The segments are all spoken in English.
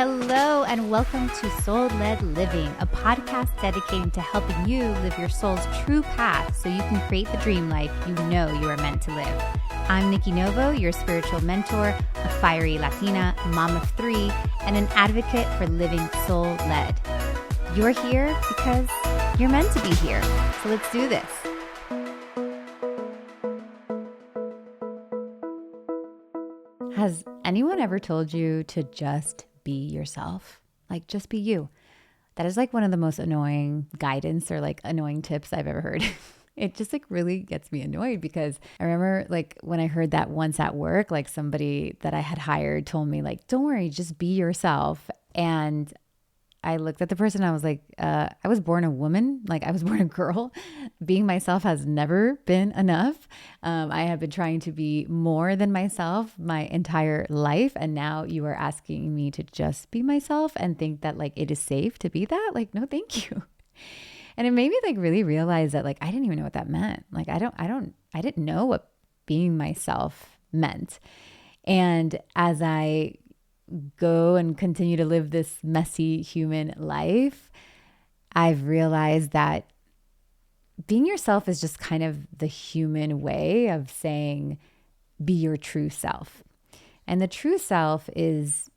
Hello, and welcome to Soul-Led Living, a podcast dedicated to helping you live your soul's true path so you can create the dream life you know you are meant to live. I'm Nikki Novo, your spiritual mentor, a fiery Latina, mom of three, and an advocate for living soul-led. You're here because you're meant to be here, so let's do this. Has anyone ever told you to just be yourself? Like, just be you. That is like one of the most annoying guidance or like annoying tips I've ever heard. It just like really gets me annoyed because I remember like when I heard that once at work, like somebody that I had hired told me like, don't worry, just be yourself. And I looked at the person, I was like, I was born a woman, like I was born a girl. Being myself has never been enough. I have been trying to be more than myself my entire life. And now you are asking me to just be myself and think that like it is safe to be that? Like, no, thank you. And it made me like really realize that like, I didn't even know what that meant. Like, I didn't know what being myself meant. And as I go and continue to live this messy human life, I've realized that being yourself is just kind of the human way of saying, be your true self. And the true self is,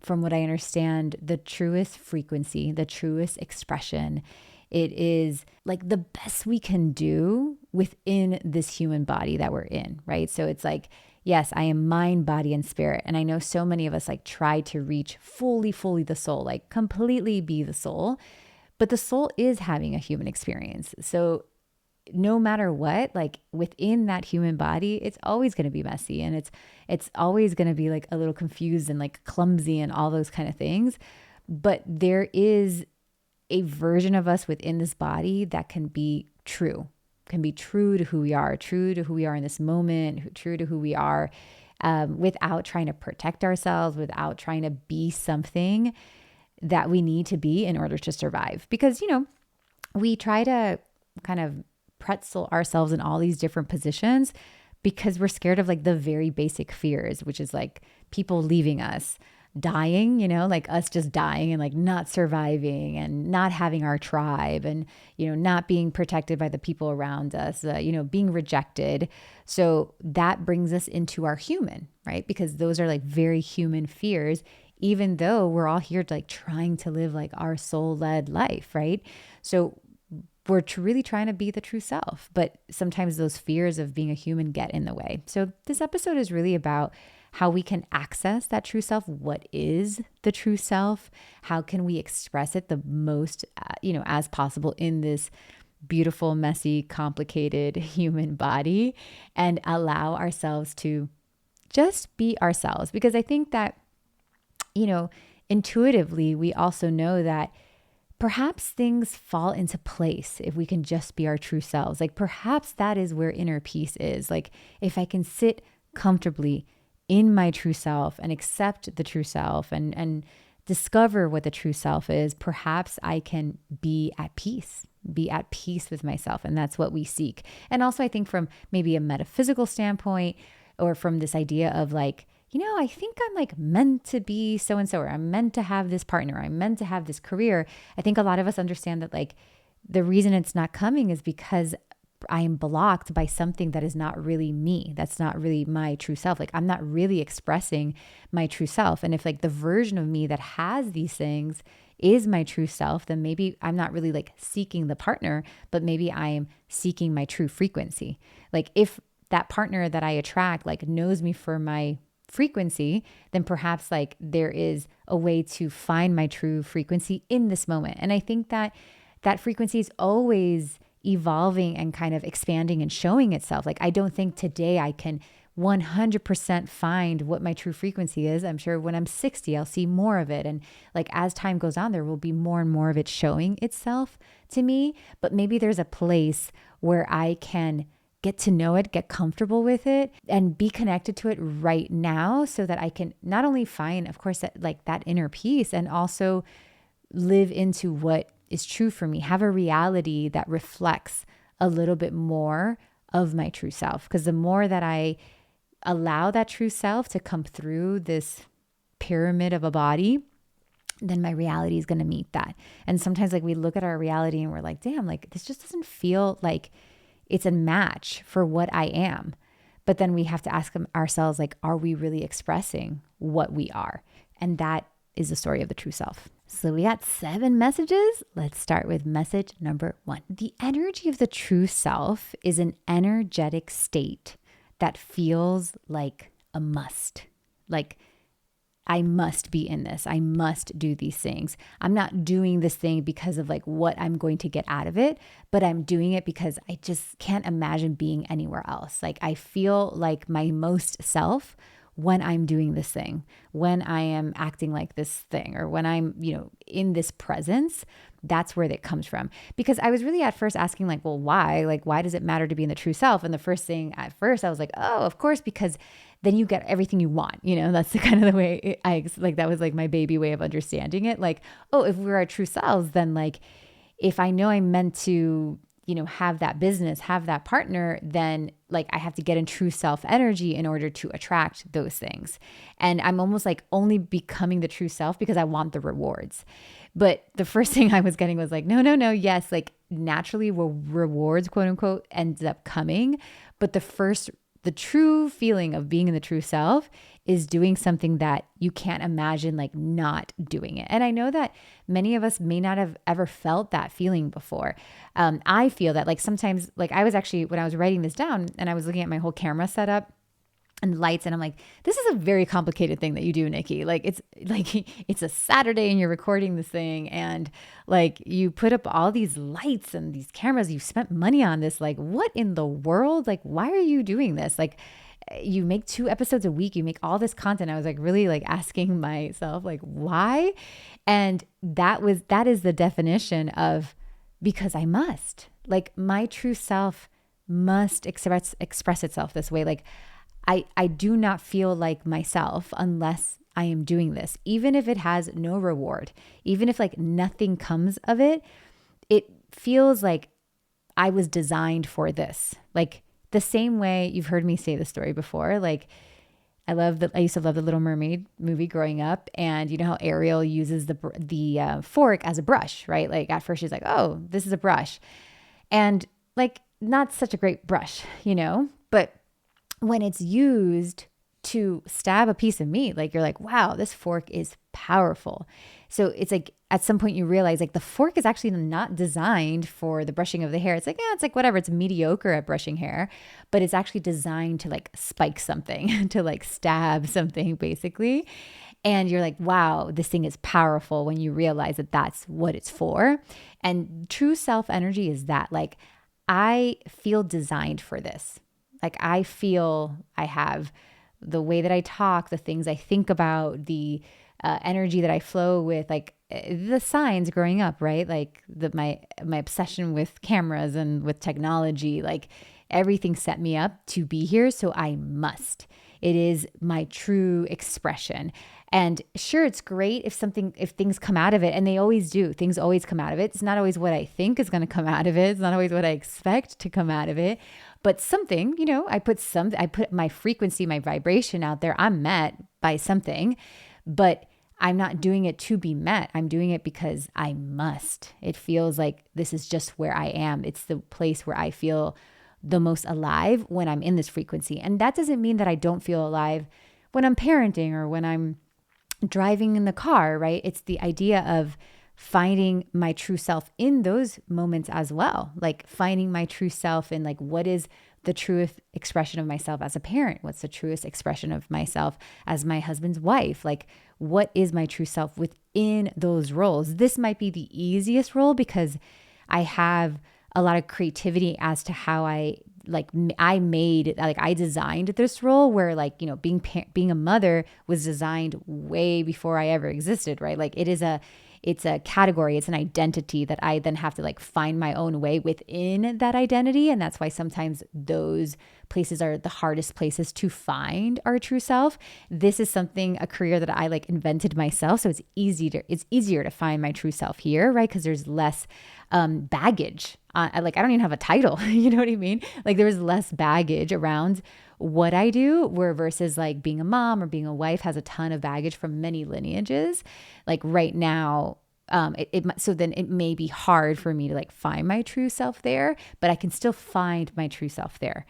from what I understand, the truest frequency, the truest expression. It is like the best we can do within this human body that we're in, right? So it's like, yes, I am mind, body, and spirit. And I know so many of us like try to reach fully the soul, like completely be the soul. But the soul is having a human experience. So no matter what, like within that human body, it's always going to be messy. And it's always going to be like a little confused and like clumsy and all those kind of things. But there is a version of us within this body that can be true to who we are, true to who we are in this moment, true to who we are, without trying to protect ourselves, without trying to be something that we need to be in order to survive. Because, you know, we try to kind of pretzel ourselves in all these different positions because we're scared of like the very basic fears, which is like people leaving us, dying, you know, like us just dying and like not surviving and not having our tribe and, you know, not being protected by the people around us, you know, being rejected. So that brings us into our human, right? Because those are like very human fears, even though we're all here like trying to live like our soul-led life, right? So we're really trying to be the true self, but sometimes those fears of being a human get in the way. So this episode is really about how we can access that true self. What is the true self? How can we express it the most, as possible in this beautiful, messy, complicated human body and allow ourselves to just be ourselves? Because I think that, you know, intuitively, we also know that perhaps things fall into place if we can just be our true selves. Like perhaps that is where inner peace is. Like if I can sit comfortably in my true self and accept the true self and discover what the true self is, perhaps I can be at peace with myself. And that's what we seek. And also I think from maybe a metaphysical standpoint or from this idea of like, you know, I think I'm like meant to be so-and-so, or I'm meant to have this partner, I'm meant to have this career. I think a lot of us understand that like the reason it's not coming is because I am blocked by something that is not really me. That's not really my true self. Like I'm not really expressing my true self. And if like the version of me that has these things is my true self, then maybe I'm not really like seeking the partner, but maybe I am seeking my true frequency. Like if that partner that I attract like knows me for my frequency, then perhaps like there is a way to find my true frequency in this moment. And I think that that frequency is always evolving and kind of expanding and showing itself. Like, I don't think today I can 100% find what my true frequency is. I'm sure when I'm 60, I'll see more of it. And like, as time goes on, there will be more and more of it showing itself to me. But maybe there's a place where I can get to know it, get comfortable with it, and be connected to it right now so that I can not only find, of course, that inner peace and also live into what is true for me, have a reality that reflects a little bit more of my true self. Because the more that I allow that true self to come through this pyramid of a body, then my reality is going to meet that. And sometimes like we look at our reality and we're like, damn, like this just doesn't feel like it's a match for what I am. But then we have to ask ourselves, like, are we really expressing what we are? And that is the story of the true self. So we got 7 messages. Let's start with message number 1. The energy of the true self is an energetic state that feels like a must. Like, I must be in this. I must do these things. I'm not doing this thing because of like what I'm going to get out of it, but I'm doing it because I just can't imagine being anywhere else. Like I feel like my most self when I'm doing this thing, when I am acting like this thing, or when I'm, in this presence. That's where that comes from. Because I was really at first asking like, well, why? Like, why does it matter to be in the true self? And the first thing at first I was like, oh, of course, because then you get everything you want. That's the kind of the way that was like my baby way of understanding it. Like, oh, if we're our true selves, then like, if I know I'm meant to, have that business, have that partner, then like I have to get in true self energy in order to attract those things. And I'm almost like only becoming the true self because I want the rewards. But the first thing I was getting was like, no. Yes, like naturally rewards, quote unquote, ends up coming. But the true feeling of being in the true self is doing something that you can't imagine like not doing it. And I know that many of us may not have ever felt that feeling before. I feel that like sometimes, like I was actually, when I was writing this down and I was looking at my whole camera setup and lights, and I'm like, this is a very complicated thing that you do, Nikki. Like it's a Saturday and you're recording this thing, and like you put up all these lights and these cameras, you spent money on this. Like, what in the world? Like, why are you doing this? Like, you make 2 episodes a week, you make all this content. I was like really like asking myself, like, why? And that is the definition of because I must. Like my true self must express itself this way. Like I do not feel like myself unless I am doing this, even if it has no reward, even if like nothing comes of it, it feels like I was designed for this. Like the same way you've heard me say this story before. Like I used to love the Little Mermaid movie growing up, and you know how Ariel uses the fork as a brush, right? Like at first she's like, oh, this is a brush, and like not such a great brush, but when it's used to stab a piece of meat, like you're like, wow, this fork is powerful. So it's like at some point you realize like the fork is actually not designed for the brushing of the hair. It's like, yeah, it's like whatever. It's mediocre at brushing hair, but it's actually designed to like spike something, to like stab something basically. And you're like, wow, this thing is powerful when you realize that that's what it's for. And true self energy is that like, I feel designed for this. Like I feel I have the way that I talk, the things I think about, the energy that I flow with, like the signs growing up, right? Like my obsession with cameras and with technology, like everything set me up to be here. So I must. It is my true expression. And sure, it's great if things come out of it, and they always do. Things always come out of it. It's not always what I think is going to come out of it. It's not always what I expect to come out of it. But something, I put my frequency, my vibration out there. I'm met by something, but I'm not doing it to be met. I'm doing it because I must. It feels like this is just where I am. It's the place where I feel the most alive when I'm in this frequency. And that doesn't mean that I don't feel alive when I'm parenting or when I'm driving in the car, right? It's the idea of finding my true self in those moments as well. Like finding my true self in like, what is the truest expression of myself as a parent? What's the truest expression of myself as my husband's wife? Like, what is my true self within those roles? This might be the easiest role because I have a lot of creativity as to how I designed this role where like, being a mother was designed way before I ever existed, right? Like it's a category, it's an identity that I then have to like find my own way within that identity. And that's why sometimes those places are the hardest places to find our true self. This is a career that I like invented myself. So it's easier to find my true self here, right? Because there's less baggage. I don't even have a title. You know what I mean? Like there's less baggage around what I do, where versus like being a mom or being a wife has a ton of baggage from many lineages. Like right now, so then it may be hard for me to like find my true self there, but I can still find my true self there.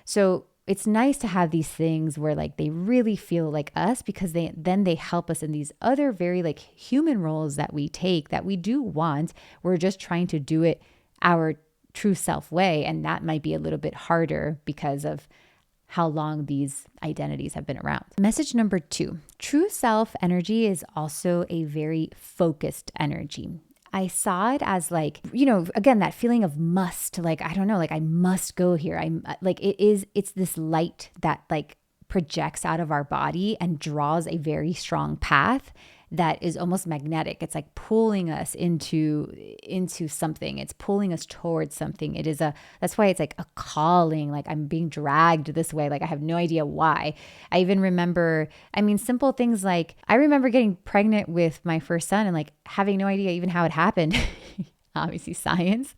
So it's nice to have these things where like they really feel like us, because they help us in these other very like human roles that we take that we do want. We're just trying to do it our true self way. And that might be a little bit harder because of how long these identities have been around. Message number 2, true self energy is also a very focused energy. I saw it as like, again, that feeling of must, like, I don't know, like I must go here. I'm like, it's this light that like projects out of our body and draws a very strong path that is almost magnetic. It's like pulling us into something. It's pulling us towards something. That's why it's like a calling, like I'm being dragged this way. Like I have no idea why. I even remember, simple things like I remember getting pregnant with my first son and like having no idea even how it happened. Obviously science,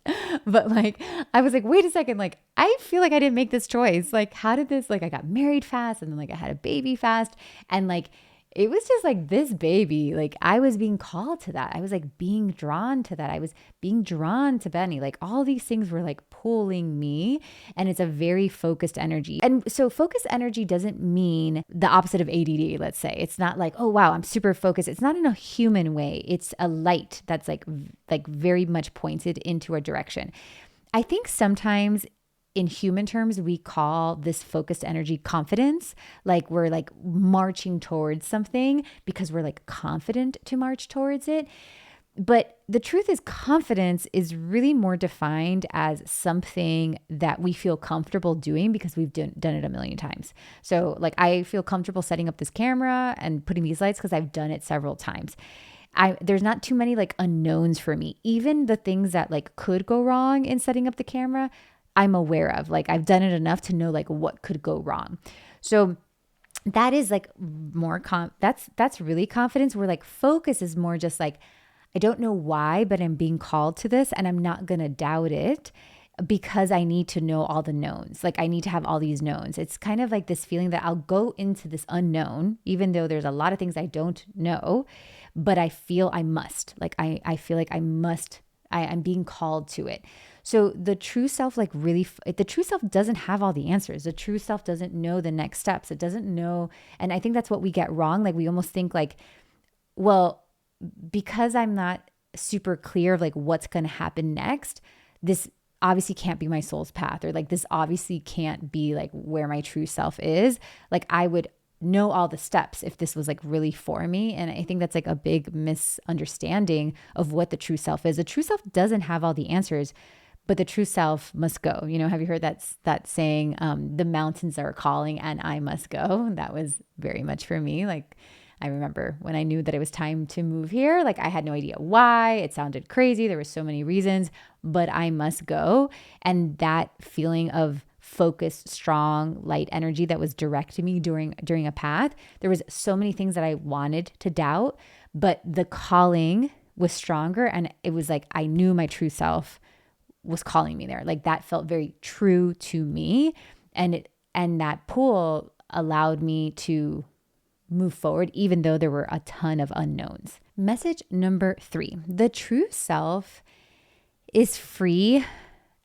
but like, I was like, wait a second, like, I feel like I didn't make this choice. Like, how did this, like, I got married fast and then like I had a baby fast. And like, it was just like this baby, like I was being called to that. I was like being drawn to that. I was being drawn to Benny. Like all these things were like pulling me, and it's a very focused energy. And so focused energy doesn't mean the opposite of ADD, let's say. It's not like, oh wow, I'm super focused. It's not in a human way. It's a light that's like very much pointed into a direction. I think sometimes in human terms, we call this focused energy confidence. Like we're like marching towards something because we're like confident to march towards it. But the truth is, confidence is really more defined as something that we feel comfortable doing because we've done it a million times. So like I feel comfortable setting up this camera and putting these lights because I've done it several times. There's not too many like unknowns for me. Even the things that like could go wrong in setting up the camera, I'm aware of. Like I've done it enough to know like what could go wrong. So that is like more that's really confidence, where like focus is more just like, I don't know why, but I'm being called to this and I'm not going to doubt it because I need to know all the knowns. Like I need to have all these knowns. It's kind of like this feeling that I'll go into this unknown, even though there's a lot of things I don't know, but I feel I must. Like I feel like I must, I'm being called to it. So the true self, like really, the true self doesn't have all the answers. The true self doesn't know the next steps. It doesn't know. And I think that's what we get wrong. Like we almost think like, well, because I'm not super clear of like what's going to happen next, this obviously can't be my soul's path, or like this obviously can't be like where my true self is. Like I would know all the steps if this was like really for me. And I think that's like a big misunderstanding of what the true self is. The true self doesn't have all the answers, but the true self must go. Have you heard that saying, the mountains are calling and I must go? That was very much for me. Like I remember when I knew that it was time to move here, like I had no idea why. It sounded crazy. There were so many reasons, but I must go. And that feeling of focused, strong, light energy that was direct to me during a path, there was so many things that I wanted to doubt, but the calling was stronger. And it was like, I knew my true self was calling me there. Like that felt very true to me. And that pull allowed me to move forward, even though there were a ton of unknowns. Message number 3, the true self is free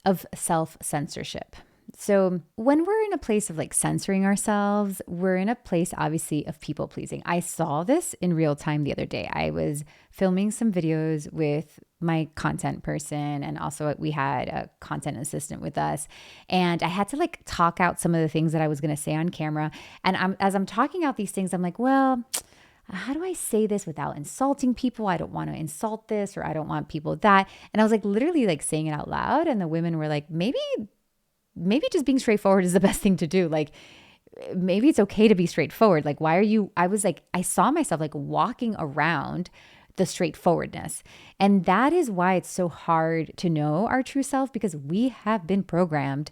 of self-censorship. So when we're in a place of like censoring ourselves, we're in a place obviously of people pleasing. I saw this in real time the other day. I was filming some videos with my content person, and also we had a content assistant with us. And I had to like talk out some of the things that I was going to say on camera. And as I'm talking out these things, I'm like, well, how do I say this without insulting people? I don't want to insult this, or I don't want people that. And I was like literally like saying it out loud. And the women were like, maybe just being straightforward is the best thing to do. Like, maybe it's okay to be straightforward. Like, I was like, I saw myself like walking around the straightforwardness. And that is why it's so hard to know our true self, because we have been programmed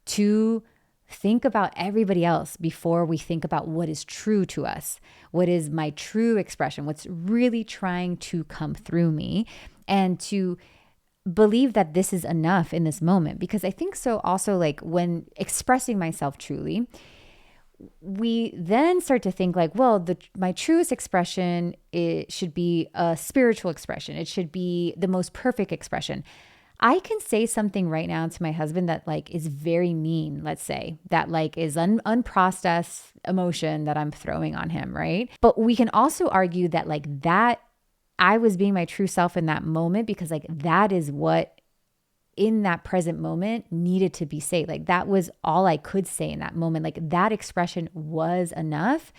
to think about everybody else before we think about what is true to us. What is my true expression? What's really trying to come through me, and to believe that this is enough in this moment. Because I think so also, like when expressing myself truly, we then start to think like, well, my truest expression, it should be a spiritual expression. It should be the most perfect expression. I can say something right now to my husband that like is very mean, let's say, that like is unprocessed emotion that I'm throwing on him, right? But we can also argue that like that I was being my true self in that moment because like that is what in that present moment needed to be said. Like that was all I could say in that moment. Like that expression was enough.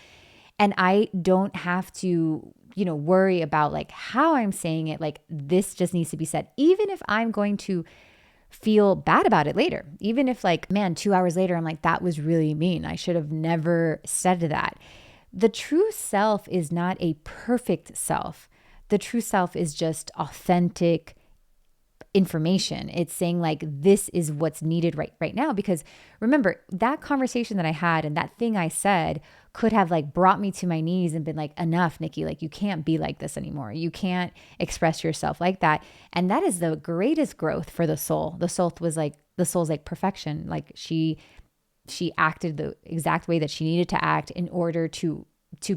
And I don't have to, worry about like how I'm saying it. Like this just needs to be said, even if I'm going to feel bad about it later. Even if like, man, 2 hours later, I'm like, that was really mean. I should have never said that. The true self is not a perfect self. The true self is just authentic information. It's saying like, this is what's needed right now. Because remember that conversation that I had and that thing I said could have like brought me to my knees and been like, enough, Nikki, like you can't be like this anymore. You can't express yourself like that. And that is the greatest growth for the soul. The soul's like perfection. Like she acted the exact way that she needed to act in order to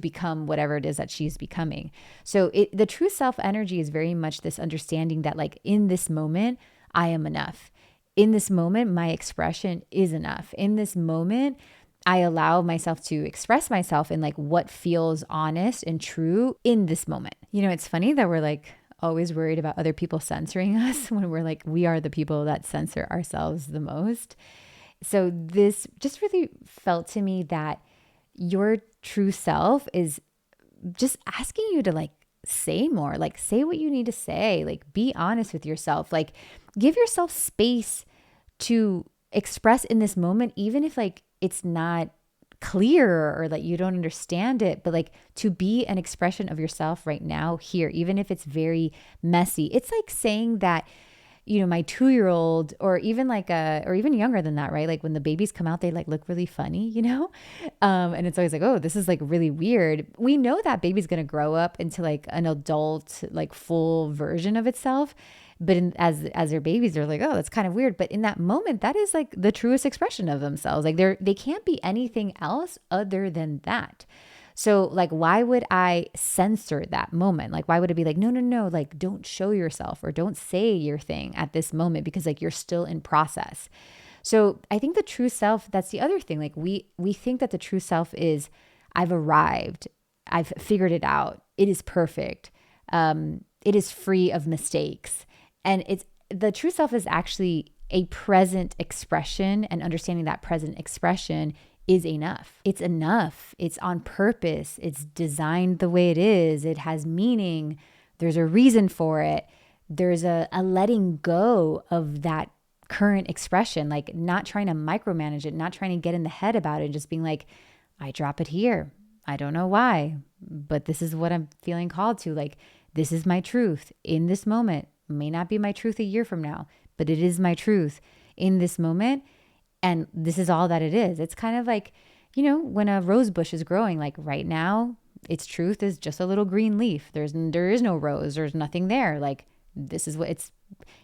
become whatever it is that she's becoming. So the true self energy is very much this understanding that like in this moment, I am enough. In this moment, my expression is enough. In this moment, I allow myself to express myself in like what feels honest and true in this moment. It's funny that we're like always worried about other people censoring us when we're like, we are the people that censor ourselves the most. So this just really felt to me that your true self is just asking you to like say more, like say what you need to say, like be honest with yourself, like give yourself space to express in this moment, even if like it's not clear or like you don't understand it, but like to be an expression of yourself right now here, even if it's very messy. It's like saying that my 2-year-old or even like or even younger than that, right? Like when the babies come out, they like look really funny, and it's always like, oh, this is like really weird. We know that baby's going to grow up into like an adult, like full version of itself. But as their babies, they're like, oh, that's kind of weird. But in that moment, that is like the truest expression of themselves. Like they can't be anything else other than that. So like, why would I censor that moment? Like, why would it be like, no, like don't show yourself or don't say your thing at this moment because like you're still in process. So I think the true self, that's the other thing. Like we think that the true self is, I've arrived, I've figured it out. It is perfect. It is free of mistakes. And the true self is actually a present expression, and understanding that present expression is enough. It's enough. It's on purpose. It's designed the way it is. It has meaning. There's a reason for it. There's a letting go of that current expression, like not trying to micromanage it, not trying to get in the head about it, just being like, I drop it here. I don't know why, but this is what I'm feeling called to. Like, this is my truth in this moment. May not be my truth a year from now, but it is my truth in this moment. And this is all that it is. It's kind of like, when a rose bush is growing, like right now, its truth is just a little green leaf. There is no rose. There's nothing there. Like this is what it's,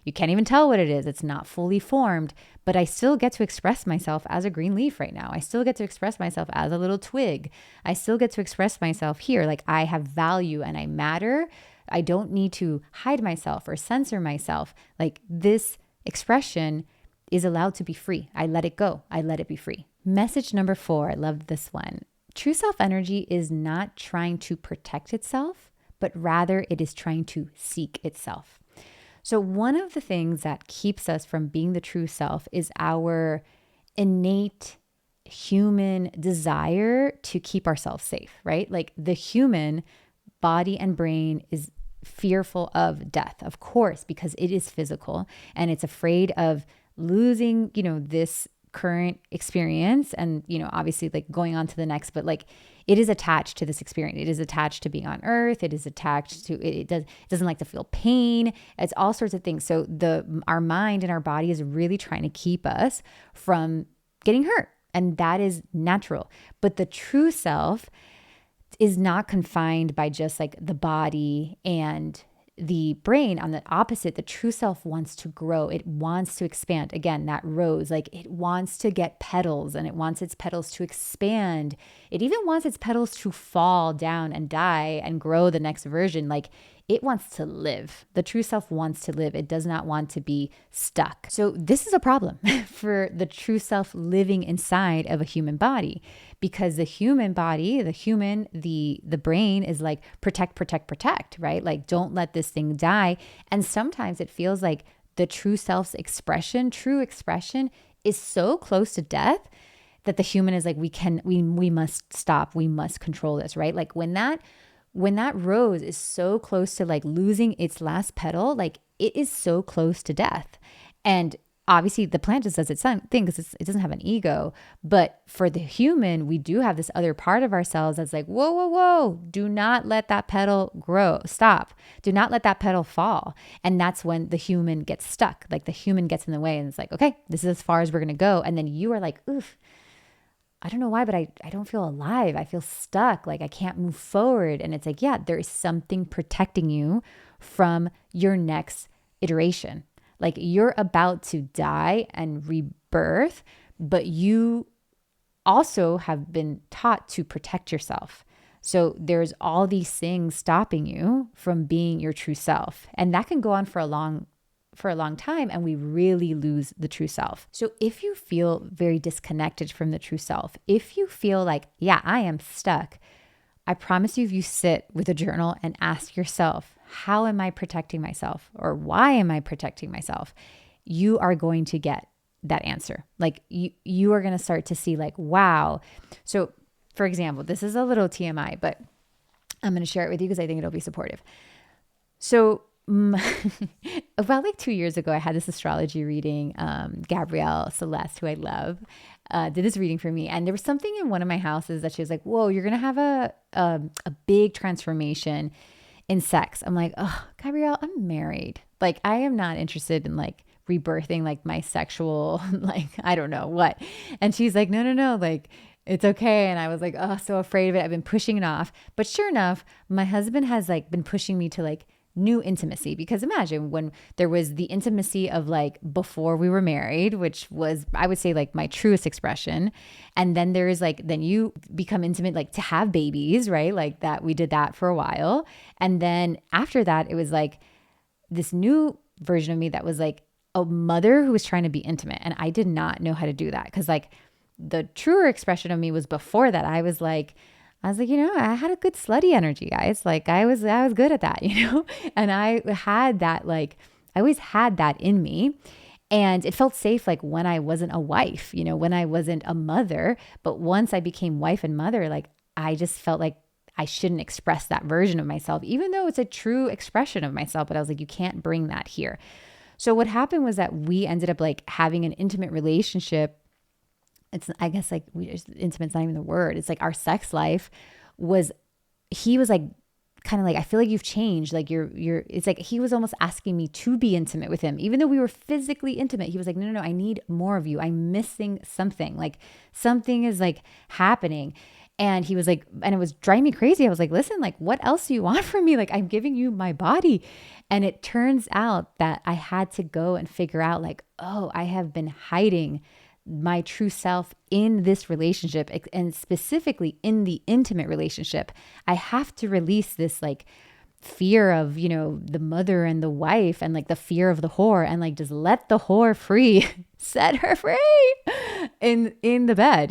you can't even tell what it is. It's not fully formed, but I still get to express myself as a green leaf right now. I still get to express myself as a little twig. I still get to express myself here. Like I have value and I matter. I don't need to hide myself or censor myself. Like this expression is allowed to be free. I let it go. I let it be free. Message number 4. I love this one. True self energy is not trying to protect itself, but rather it is trying to seek itself. So one of the things that keeps us from being the true self is our innate human desire to keep ourselves safe, right? Like the human body and brain is fearful of death, of course, because it is physical and it's afraid of losing, this current experience and, obviously like going on to the next, but like it is attached to this experience. It is attached to being on earth. It is attached to, it doesn't like to feel pain. It's all sorts of things. So our mind and our body is really trying to keep us from getting hurt. And that is natural. But the true self is not confined by just like the body and the brain, on the opposite, the true self, wants to grow. It wants to expand. Again, that rose, like it wants to get petals, and it wants its petals to expand. It even wants its petals to fall down and die and grow the next version. Like it wants to live. The true self wants to live. It does not want to be stuck. So this is a problem for the true self living inside of a human body, because the human body, the brain is like protect, protect, protect, right? Like don't let this thing die. And sometimes it feels like the true self's true expression is so close to death that the human is like, we must stop. We must control this, right? Like when that rose is so close to like losing its last petal, like it is so close to death. And obviously the plant just does its thing because it doesn't have an ego. But for the human, we do have this other part of ourselves that's like, whoa, whoa, whoa, do not let that petal grow. Stop. Do not let that petal fall. And that's when the human gets stuck. Like the human gets in the way and it's like, okay, this is as far as we're going to go. And then you are like, oof, I don't know why, but I don't feel alive. I feel stuck. Like I can't move forward. And it's like, yeah, there is something protecting you from your next iteration. Like you're about to die and rebirth, but you also have been taught to protect yourself. So there's all these things stopping you from being your true self. And that can go on for a long time, and we really lose the true self. So if you feel very disconnected from the true self, if you feel like, yeah, I am stuck, I promise you, if you sit with a journal and ask yourself, how am I protecting myself? Or why am I protecting myself? You are going to get that answer. Like you are going to start to see like, wow. So for example, this is a little TMI, but I'm going to share it with you because I think it'll be supportive. So about like 2 years ago, I had this astrology reading. Gabrielle Celeste, who I love, did this reading for me. And there was something in one of my houses that she was like, whoa, you're going to have a big transformation in sex. I'm like, oh, Gabrielle, I'm married. Like, I am not interested in like rebirthing like my sexual, like, I don't know what. And she's like, no, like, it's okay. And I was like, oh, so afraid of it. I've been pushing it off. But sure enough, my husband has like been pushing me to like new intimacy, because imagine when there was the intimacy of like before we were married, which was, I would say, like my truest expression. And then there is like, then you become intimate, like to have babies, right? Like that, we did that for a while. And then after that, it was like this new version of me that was like a mother who was trying to be intimate. And I did not know how to do that. Cause like the truer expression of me was before that. I was like, I had a good slutty energy, guys. Like I was good at that, and I had that, like, I always had that in me. And it felt safe, like when I wasn't a wife, when I wasn't a mother. But once I became wife and mother, like I just felt like I shouldn't express that version of myself, even though it's a true expression of myself. But I was like, you can't bring that here. So what happened was that we ended up like having an intimate relationship. It's, I guess, like intimate's not even the word. It's like our sex life he was like, kind of like, I feel like you've changed. Like it's like, he was almost asking me to be intimate with him, even though we were physically intimate. He was like, no, I need more of you. I'm missing something. Like something is like happening. And he was like, and it was driving me crazy. I was like, listen, like, what else do you want from me? Like, I'm giving you my body. And it turns out that I had to go and figure out like, oh, I have been hiding my true self in this relationship, and specifically in the intimate relationship. I have to release this like fear of, the mother and the wife, and like the fear of the whore, and like just let the whore free, set her free in the bed,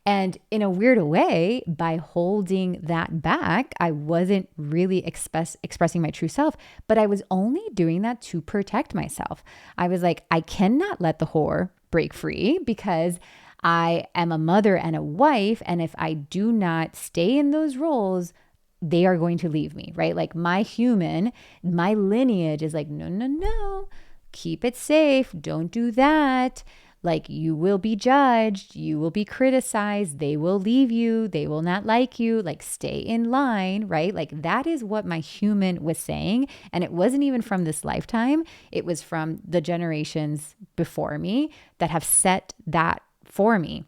And in a weird way, by holding that back, I wasn't really expressing my true self, but I was only doing that to protect myself. I was like, I cannot let the whore break free because I am a mother and a wife. And if I do not stay in those roles, they are going to leave me, right? Like my lineage is like, no, keep it safe. Don't do that. Like you will be judged, you will be criticized, they will leave you, they will not like you, like stay in line, right? Like that is what my human was saying. And it wasn't even from this lifetime. It was from the generations before me that have set that for me.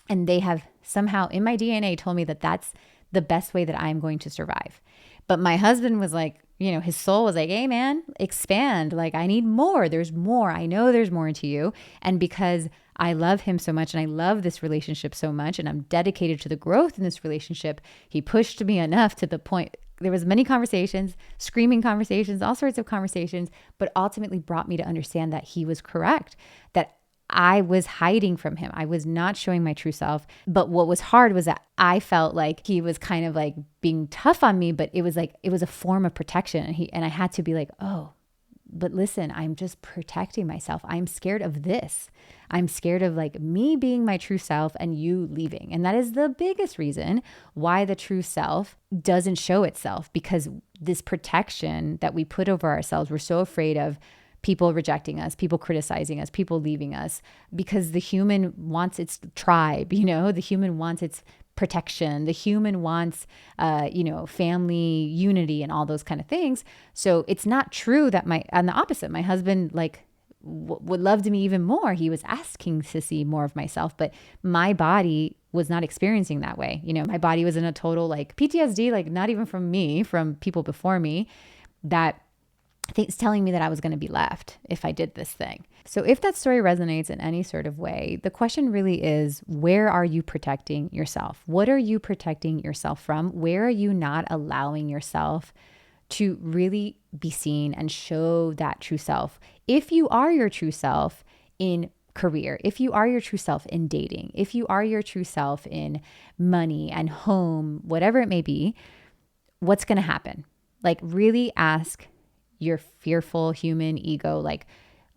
And they have somehow in my DNA told me that the best way that I'm going to survive. But my husband was like, his soul was like, hey man, expand. Like, I need more. There's more. I know there's more into you. And because I love him so much and I love this relationship so much and I'm dedicated to the growth in this relationship, he pushed me enough to the point there was many conversations, screaming conversations, all sorts of conversations, but ultimately brought me to understand that he was correct, that I was hiding from him. I was not showing my true self. But what was hard was that I felt like he was kind of like being tough on me, but it was a form of protection. And I had to be like, oh, but listen, I'm just protecting myself. I'm scared of this. I'm scared of like me being my true self and you leaving. And that is the biggest reason why the true self doesn't show itself, because this protection that we put over ourselves, we're so afraid of people rejecting us, people criticizing us, people leaving us, because the human wants its tribe, the human wants its protection. The human wants, family unity and all those kind of things. So it's not true that on the opposite, my husband would love me even more. He was asking to see more of myself, but my body was not experiencing that way. My body was in a total like PTSD, like not even from me, from people before me, that it's telling me that I was going to be left if I did this thing. So if that story resonates in any sort of way, the question really is, where are you protecting yourself? What are you protecting yourself from? Where are you not allowing yourself to really be seen and show that true self? If you are your true self in career, if you are your true self in dating, if you are your true self in money and home, whatever it may be, what's going to happen? Like, really ask your fearful human ego, like,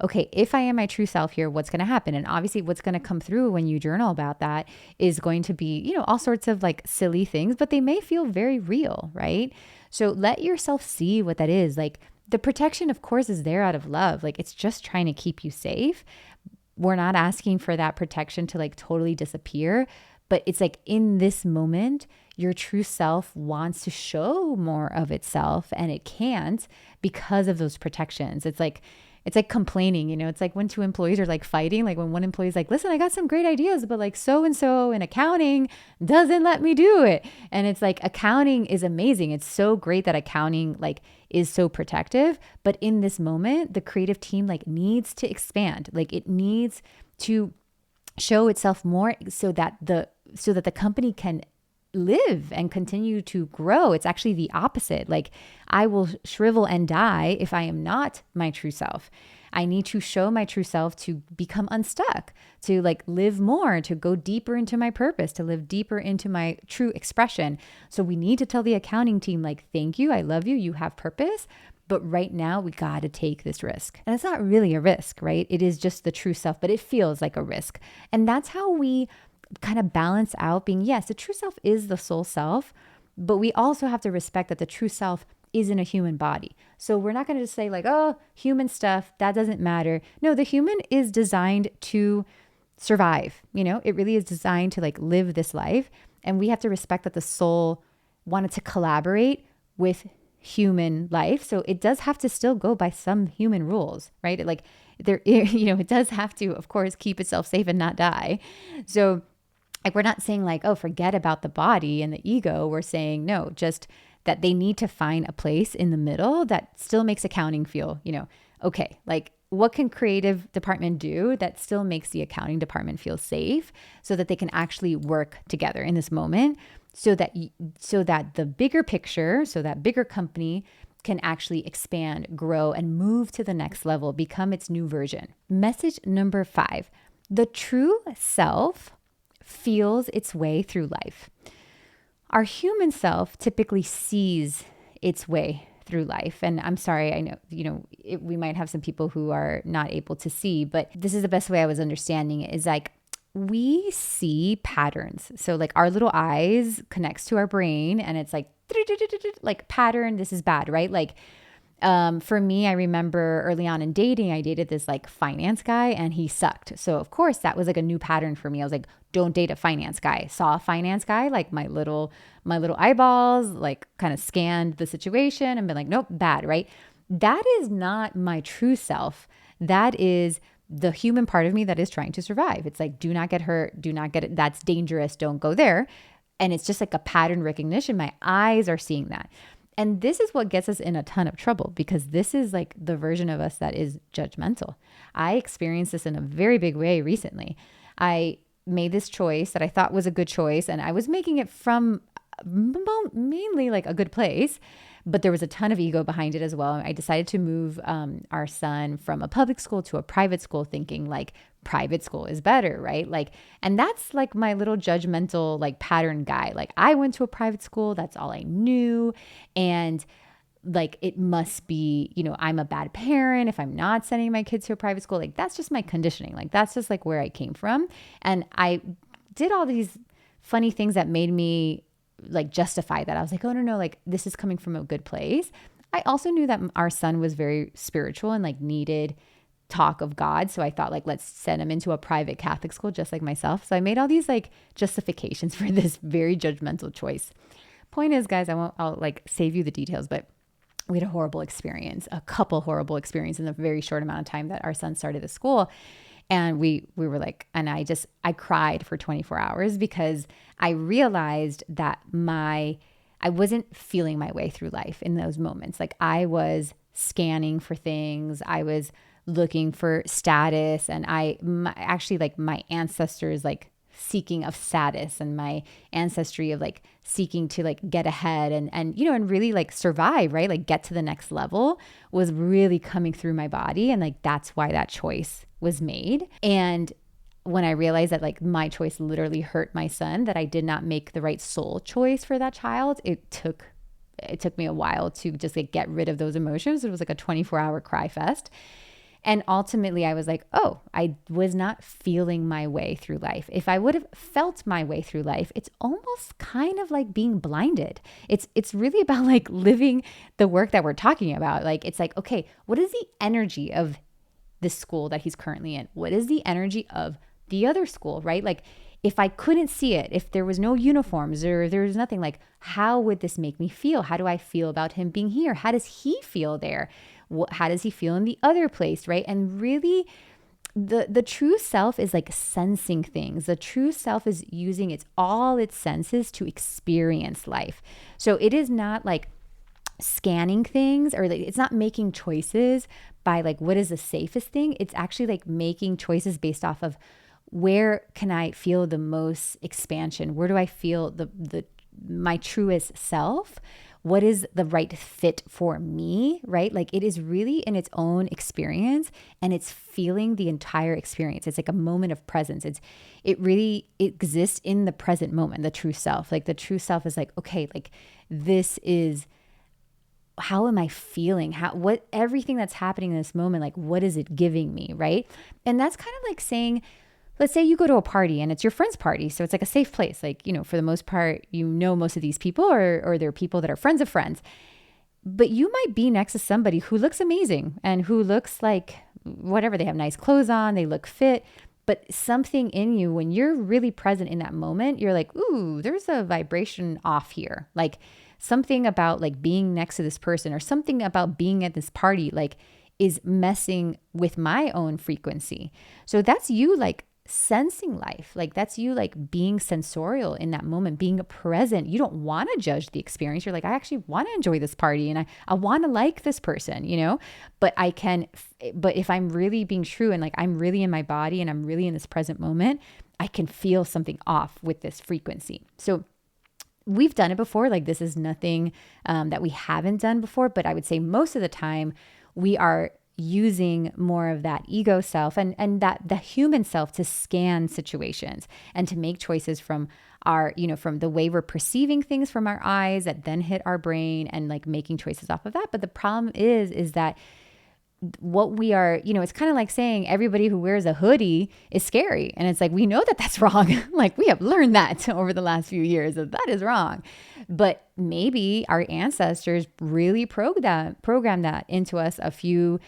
okay, if I am my true self here, what's going to happen? And obviously what's going to come through when you journal about that is going to be, all sorts of like silly things, but they may feel very real, right? So let yourself see what that is. Like, the protection, of course, is there out of love. Like, it's just trying to keep you safe. We're not asking for that protection to like totally disappear, but it's like in this moment, your true self wants to show more of itself and it can't because of those protections. It's like complaining, it's like when two employees are like fighting, like when one employee is like, listen, I got some great ideas, but like so-and-so in accounting doesn't let me do it. And it's like, accounting is amazing. It's so great that accounting like is so protective. But in this moment, the creative team like needs to expand. Like, it needs to show itself more so that the company can live and continue to grow. It's actually the opposite. Like, I will shrivel and die if I am not my true self. I need to show my true self to become unstuck, to like live more, to go deeper into my purpose, to live deeper into my true expression. So we need to tell the accounting team, like, thank you, I love you, you have purpose, but right now we got to take this risk. And it's not really a risk, right? It is just the true self, but it feels like a risk. And that's how we kind of balance out being, yes, the true self is the soul self, but we also have to respect that the true self is in a human body. So we're not going to just say like, oh, human stuff, that doesn't matter. No, the human is designed to survive. It really is designed to like live this life. And we have to respect that the soul wanted to collaborate with human life. So it does have to still go by some human rules, right? It does have to, of course, keep itself safe and not die. So like, we're not saying like, oh, forget about the body and the ego. We're saying, no, just that they need to find a place in the middle that still makes accounting feel, okay, like, what can creative department do that still makes the accounting department feel safe so that they can actually work together in this moment so that the bigger picture, so that bigger company can actually expand, grow, and move to the next level, become its new version. Message number 5, the true self feels its way through life. Our human self typically sees its way through life. And I'm sorry, I know, we might have some people who are not able to see, but this is the best way I was understanding it, is like, we see patterns. So like, our little eyes connects to our brain and it's like pattern, this is bad, right? Like, for me, I remember early on in dating, I dated this like finance guy and he sucked. So of course that was like a new pattern for me. I was like, don't date a finance guy. Saw a finance guy, like my little eyeballs, like kind of scanned the situation and been like, nope, bad, right? That is not my true self. That is the human part of me that is trying to survive. It's like, do not get hurt. Do not get it. That's dangerous. Don't go there. And it's just like a pattern recognition. My eyes are seeing that. And this is what gets us in a ton of trouble, because this is like the version of us that is judgmental. I experienced this in a very big way recently. I made this choice that I thought was a good choice, and I was making it from mainly like a good place, but there was a ton of ego behind it as well. I decided to move our son from a public school to a private school, thinking like private school is better, right? Like, and that's like my little judgmental like pattern guy. Like, I went to a private school, that's all I knew, and like it must be, I'm a bad parent if I'm not sending my kids to a private school. Like, that's just my conditioning. Like, that's just like where I came from. And I did all these funny things that made me like justify that. I was like, oh no, like this is coming from a good place. I also knew that our son was very spiritual and like needed talk of God. So I thought like, let's send him into a private Catholic school just like myself. So I made all these like justifications for this very judgmental choice. Point is, guys, I'll like save you the details, but we had a couple horrible experiences in a very short amount of time that our son started the school. And we were like, and I cried for 24 hours because I realized that I wasn't feeling my way through life in those moments. Like, I was scanning for things. I was looking for status, and actually like my ancestors, like seeking of status, and my ancestry of like seeking to like get ahead and really like survive, right? Like get to the next level was really coming through my body. And like, that's why that choice was made. And when I realized that like my choice literally hurt my son, that I did not make the right soul choice for that child, it took me a while to just like get rid of those emotions. It was like a 24-hour cry fest. And ultimately I was like, oh, I was not feeling my way through life. If I would have felt my way through life, it's almost kind of like being blinded. It's really about like living the work that we're talking about. Like, it's like, okay, what is the energy of this school that he's currently in? What is the energy of the other school, right? Like, if I couldn't see it, if there was no uniforms or there was nothing, like, how would this make me feel? How do I feel about him being here? How does he feel there? How does he feel in the other place, right? And really, the true self is like sensing things. The true self is using all its senses to experience life. So it is not like scanning things, or like, it's not making choices by like, what is the safest thing? It's actually like making choices based off of, where can I feel the most expansion? Where do I feel my truest self? What is the right fit for me, right? Like, it is really in its own experience, and it's feeling the entire experience. It's like a moment of presence. It really exists in the present moment, the true self. Like, the true self is like, okay, like, this is, how am I feeling? What everything that's happening in this moment, like, what is it giving me, right? And that's kind of like saying, let's say you go to a party and it's your friend's party. So it's like a safe place. Like, for the most part, most of these people, or they're people that are friends of friends. But you might be next to somebody who looks amazing and who looks like whatever. They have nice clothes on, they look fit. But something in you, when you're really present in that moment, you're like, ooh, there's a vibration off here. Like, something about like being next to this person, or something about being at this party, like, is messing with my own frequency. So that's you like sensing life. Like, that's you like being sensorial in that moment, being present. You don't want to judge the experience. You're like, I actually want to enjoy this party, and I want to like this person, but but if I'm really being true, and like, I'm really in my body, and I'm really in this present moment, I can feel something off with this frequency. So we've done it before. Like, this is nothing that we haven't done before, but I would say most of the time we are using more of that ego self and that the human self to scan situations and to make choices from our, from the way we're perceiving things from our eyes that then hit our brain, and like making choices off of that. But the problem is that what we are, it's kind of like saying everybody who wears a hoodie is scary. And it's like, we know that that's wrong. Like, we have learned that over the last few years that is wrong. But maybe our ancestors really programmed that into us a few,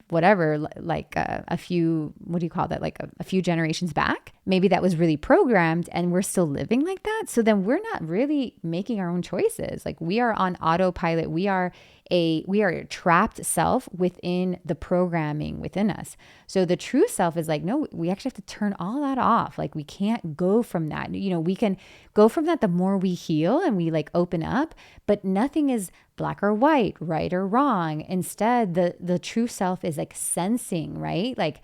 whatever, like a few, what do you call that? Like a few generations back, maybe that was really programmed and we're still living like that. So then we're not really making our own choices. Like we are on autopilot. We are a trapped self within the programming within us. So the true self is like, no, we actually have to turn all that off. Like we can't go from that. We can go from that the more we heal and we like open up, but nothing is black or white, right or wrong. Instead, the true self is like sensing, right? Like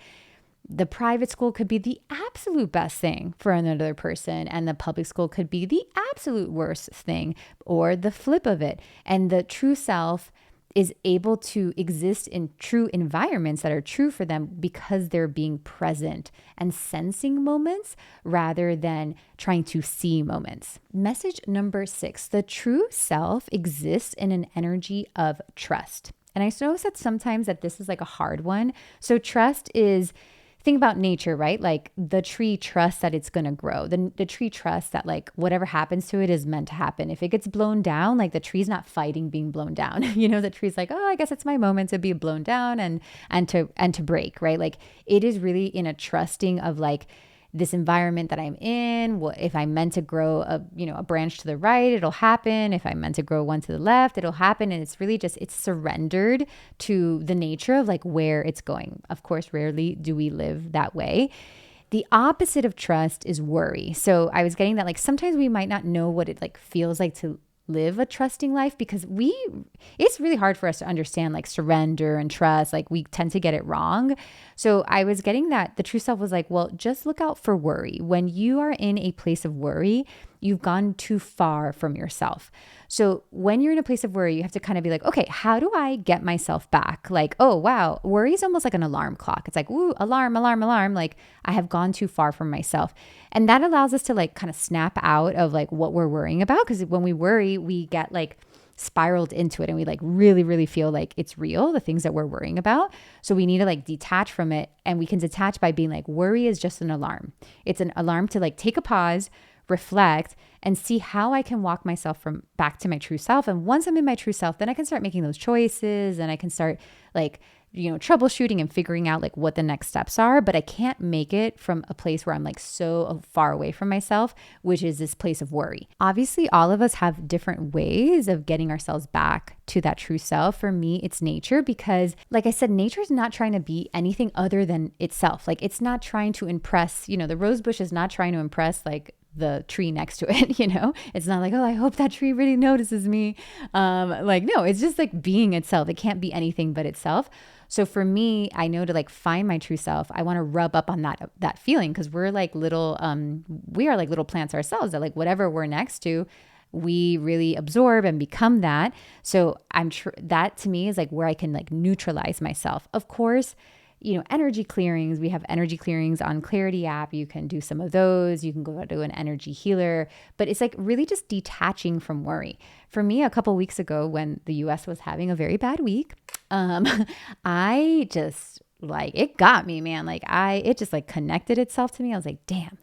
the private school could be the absolute best thing for another person, and the public school could be the absolute worst thing, or the flip of it. And the true self is able to exist in true environments that are true for them because they're being present and sensing moments rather than trying to see moments. Message number 6, the true self exists in an energy of trust. And I notice that sometimes that this is like a hard one. So trust is, think about nature, right? Like the tree trusts that it's going to grow. The tree trusts that like whatever happens to it is meant to happen. If it gets blown down, like the tree's not fighting being blown down. The tree's like, oh, I guess it's my moment to be blown down and to break, right? Like it is really in a trusting of like this environment that I'm in. If I'm meant to grow a branch to the right, it'll happen. If I'm meant to grow one to the left, it'll happen. And it's really just, it's surrendered to the nature of like where it's going. Of course, rarely do we live that way. The opposite of trust is worry. So I was getting that like sometimes we might not know what it like feels like to live a trusting life because it's really hard for us to understand like surrender and trust. Like we tend to get it wrong. So I was getting that the true self was like, well, just look out for worry. When you are in a place of worry, you've gone too far from yourself. So when you're in a place of worry, you have to kind of be like, okay, how do I get myself back? Like, oh, wow, worry is almost like an alarm clock. It's like, ooh, alarm, alarm, alarm. Like I have gone too far from myself. And that allows us to like kind of snap out of like what we're worrying about. Because when we worry, we get like spiraled into it and we like really, really feel like it's real, the things that we're worrying about. So we need to like detach from it. And we can detach by being like, worry is just an alarm. It's an alarm to like take a pause, reflect, and see how I can walk myself from back to my true self. And once I'm in my true self, then I can start making those choices and I can start like, troubleshooting and figuring out like what the next steps are. But I can't make it from a place where I'm like so far away from myself, which is this place of worry. Obviously, all of us have different ways of getting ourselves back to that true self. For me, it's nature because like I said, nature is not trying to be anything other than itself. Like it's not trying to impress, the rose bush is not trying to impress like the tree next to it, it's not like, oh, I hope that tree really notices me. No, it's just like being itself. It can't be anything but itself. So for me, I know to like find my true self, I want to rub up on that feeling because we are like little plants ourselves that like whatever we're next to, we really absorb and become that. So that to me is like where I can like neutralize myself. Of course, energy clearings. We have energy clearings on Clarity app. You can do some of those. You can go to an energy healer, but it's like really just detaching from worry. For me, a couple weeks ago when the US was having a very bad week, I just like, it got me, man. Like it just like connected itself to me. I was like, damn,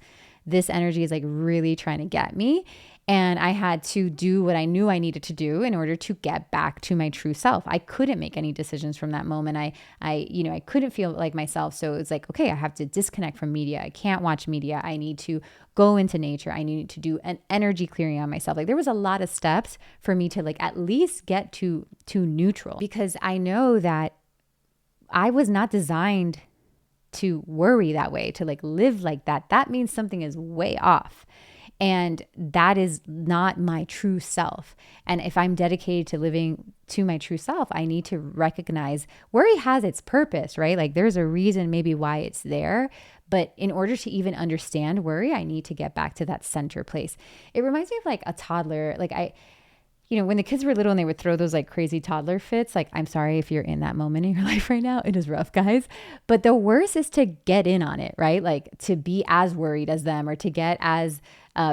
this energy is like really trying to get me. And I had to do what I knew I needed to do in order to get back to my true self. I couldn't make any decisions from that moment. I couldn't feel like myself. So it's like, okay, I have to disconnect from media. I can't watch media. I need to go into nature. I need to do an energy clearing on myself. Like there was a lot of steps for me to like at least get to neutral because I know that I was not designed to worry that way, to like live like that. That means something is way off. And that is not my true self. And if I'm dedicated to living to my true self, I need to recognize worry has its purpose, right? Like there's a reason maybe why it's there. But in order to even understand worry, I need to get back to that center place. It reminds me of like a toddler. Like when the kids were little and they would throw those like crazy toddler fits, like I'm sorry if you're in that moment in your life right now, it is rough, guys. But the worst is to get in on it, right? Like to be as worried as them or to get as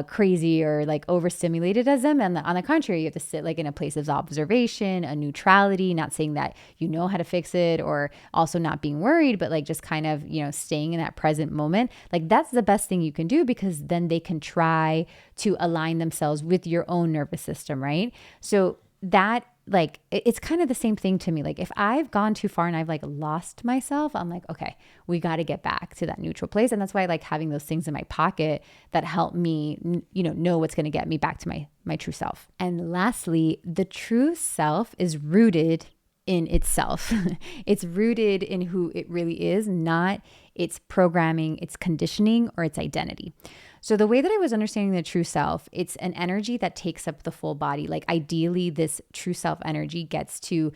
crazy or like overstimulated as them. And on the contrary, you have to sit like in a place of observation, a neutrality, not saying that you know how to fix it or also not being worried, but like just kind of, staying in that present moment. Like that's the best thing you can do because then they can try to align themselves with your own nervous system, right? So that like, it's kind of the same thing to me. Like if I've gone too far and I've like lost myself, I'm like, okay, we got to get back to that neutral place. And that's why I like having those things in my pocket that help me, know what's going to get me back to my true self. And lastly, the true self is rooted in itself. It's rooted in who it really is, not its programming, its conditioning, or its identity. So the way that I was understanding the true self, it's an energy that takes up the full body. Like ideally, this true self energy gets to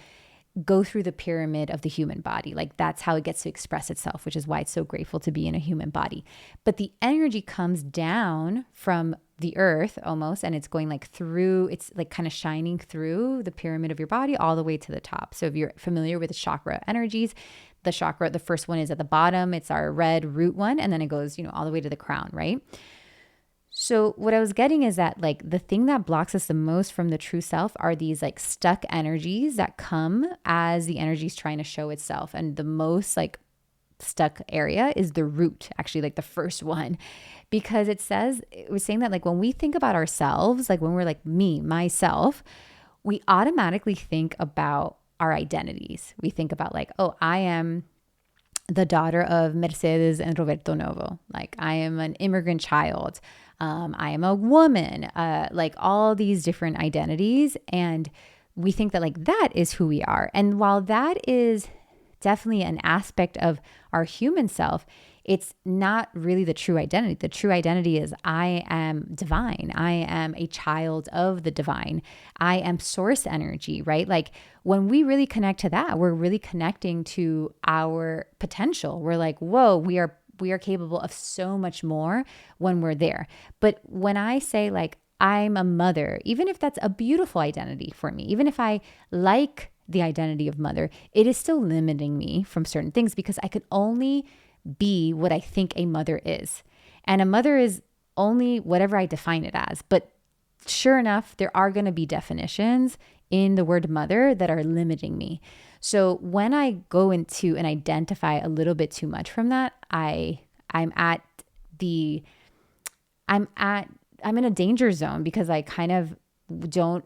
go through the pyramid of the human body. Like that's how it gets to express itself, which is why it's so grateful to be in a human body. But the energy comes down from the earth almost, and it's going like through, it's like kind of shining through the pyramid of your body all the way to the top. So if you're familiar with the chakra energies, the first one is at the bottom. It's our red root one. And then it goes, all the way to the crown, right? So what I was getting is that like the thing that blocks us the most from the true self are these like stuck energies that come as the energy is trying to show itself. And the most like stuck area is the root, actually like the first one, because it was saying that like when we think about ourselves, like when we're like me, myself, we automatically think about our identities. We think about like, oh, I am the daughter of Mercedes and Roberto Novo. Like I am an immigrant child. I am a woman, like all these different identities. And we think that like that is who we are. And while that is definitely an aspect of our human self, it's not really the true identity. The true identity is I am divine. I am a child of the divine. I am source energy, right? Like when we really connect to that, we're really connecting to our potential. We're like, whoa, we are capable of so much more when we're there. But when I say like, I'm a mother, even if that's a beautiful identity for me, even if I like the identity of mother, it is still limiting me from certain things because I could only be what I think a mother is. And a mother is only whatever I define it as. But sure enough, there are going to be definitions in the word mother that are limiting me. So when I go into and identify a little bit too much from that, I'm in a danger zone because I kind of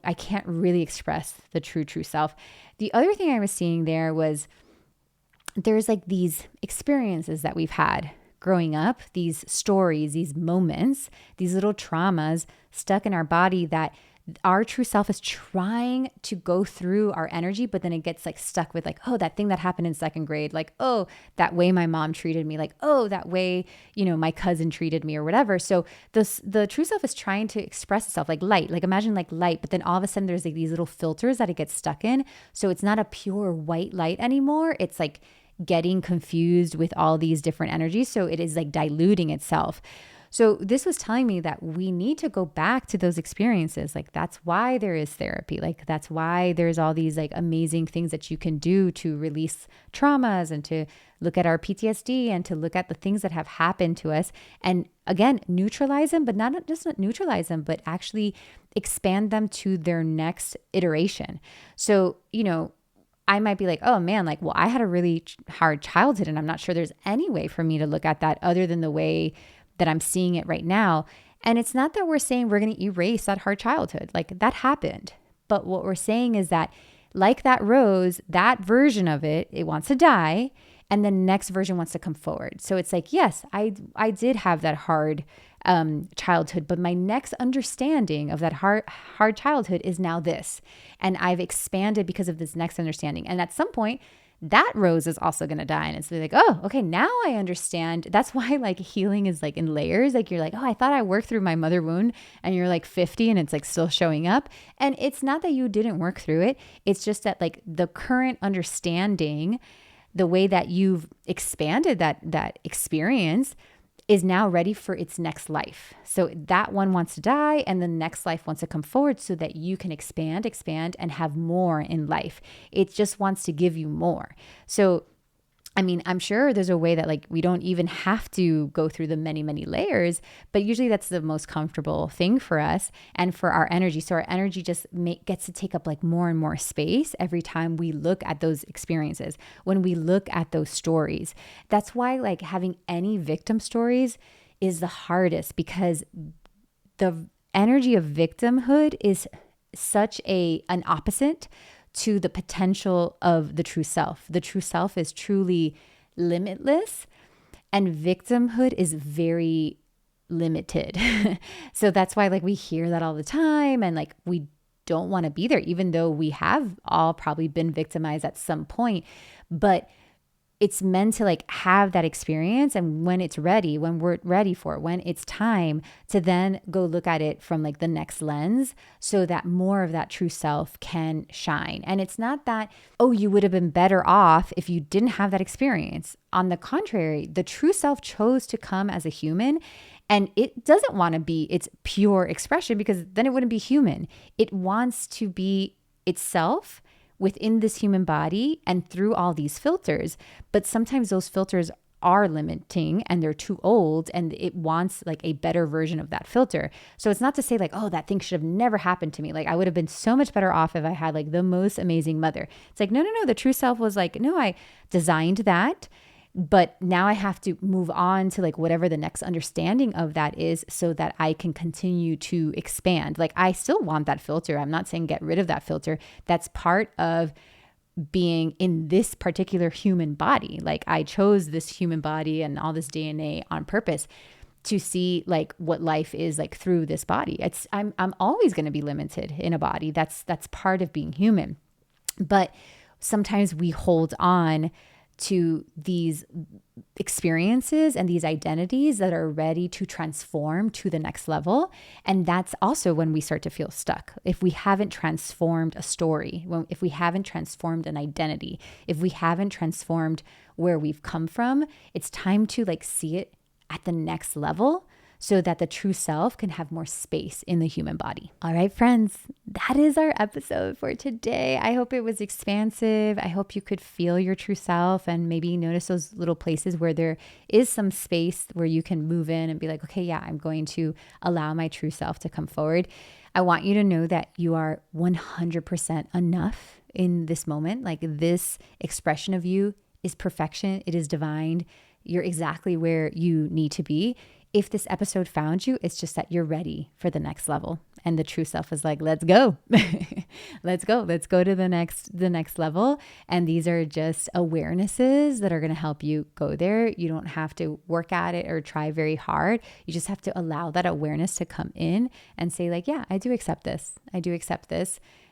I can't really express the true self. The other thing I was seeing there was there's like these experiences that we've had growing up, these stories, these moments, these little traumas stuck in our body that our true self is trying to go through our energy, but then it gets like stuck with like, oh, that thing that happened in second grade, like, oh, that way my mom treated me, like, oh, that way, my cousin treated me or whatever. So the true self is trying to express itself like light, like imagine like light, but then all of a sudden there's like these little filters that it gets stuck in. So it's not a pure white light anymore. It's like getting confused with all these different energies. So it is like diluting itself. So this was telling me that we need to go back to those experiences. Like that's why there is therapy. Like that's why there's all these like amazing things that you can do to release traumas and to look at our PTSD and to look at the things that have happened to us. And again, neutralize them, but not just neutralize them, but actually expand them to their next iteration. So, I might be like, oh man, like, well, I had a really hard childhood and I'm not sure there's any way for me to look at that other than the way that I'm seeing it right now. And it's not that we're saying we're going to erase that hard childhood. Like that happened. But what we're saying is that like that rose, that version of it, it wants to die. And the next version wants to come forward. So it's like, yes, I did have that hard childhood, but my next understanding of that hard childhood is now this. And I've expanded because of this next understanding. And at some point, that rose is also going to die. And it's like, oh, okay, now I understand. That's why like healing is like in layers. Like you're like, oh, I thought I worked through my mother wound, and you're like 50 and it's like still showing up. And it's not that you didn't work through it. It's just that like the current understanding, the way that you've expanded that experience is now ready for its next life. So that one wants to die and the next life wants to come forward so that you can expand and have more in life. It just wants to give you more. So, I mean, I'm sure there's a way that like we don't even have to go through the many, many layers, but usually that's the most comfortable thing for us and for our energy. So our energy just gets to take up like more and more space every time we look at those experiences, when we look at those stories. That's why like having any victim stories is the hardest, because the energy of victimhood is such an opposite to the potential of the true self. The true self is truly limitless, and victimhood is very limited. So that's why like we hear that all the time, and like we don't want to be there, even though we have all probably been victimized at some point. But it's meant to like have that experience, and when it's ready, when we're ready for it, when it's time to then go look at it from like the next lens, so that more of that true self can shine. And it's not that, oh, you would have been better off if you didn't have that experience. On the contrary, the true self chose to come as a human, and it doesn't want to be its pure expression, because then it wouldn't be human. It wants to be itself within this human body and through all these filters. But sometimes those filters are limiting and they're too old, and it wants like a better version of that filter. So it's not to say like, oh, that thing should have never happened to me. Like I would have been so much better off if I had like the most amazing mother. It's like, no. The true self was like, no, I designed that, but now I have to move on to like whatever the next understanding of that is, so that I can continue to expand. Like I still want that filter. I'm not saying get rid of that filter. That's part of being in this particular human body. Like I chose this human body and all this DNA on purpose to see like what life is like through this body. I'm always going to be limited in a body. That's part of being human. But sometimes we hold on to these experiences and these identities that are ready to transform to the next level. And that's also when we start to feel stuck. If we haven't transformed a story, if we haven't transformed an identity, if we haven't transformed where we've come from, it's time to like see it at the next level, so that the true self can have more space in the human body. All right, friends, that is our episode for today. I hope it was expansive. I hope you could feel your true self and maybe notice those little places where there is some space where you can move in and be like, okay, yeah, I'm going to allow my true self to come forward. I want you to know that you are 100% enough in this moment. Like this expression of you is perfection. It is divine. You're exactly where you need to be. If this episode found you, it's just that you're ready for the next level. And the true self is like, let's go. Let's go to the next level. And these are just awarenesses that are going to help you go there. You don't have to work at it or try very hard. You just have to allow that awareness to come in and say like, yeah, I do accept this.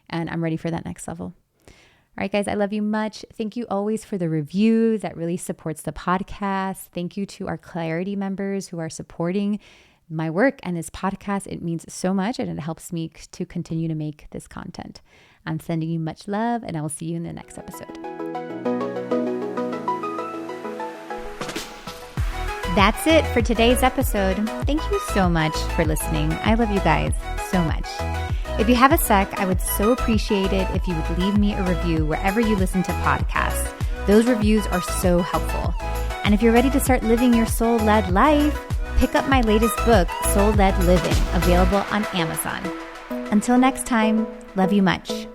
And I'm ready for that next level. All right, guys, I love you much. Thank you always for the reviews. That really supports the podcast. Thank you to our Clarity members who are supporting my work and this podcast. It means so much, and it helps me to continue to make this content. I'm sending you much love, and I will see you in the next episode. That's it for today's episode. Thank you so much for listening. I love you guys so much. If you have a sec, I would so appreciate it if you would leave me a review wherever you listen to podcasts. Those reviews are so helpful. And if you're ready to start living your soul-led life, pick up my latest book, Soul-Led Living, available on Amazon. Until next time, love you much.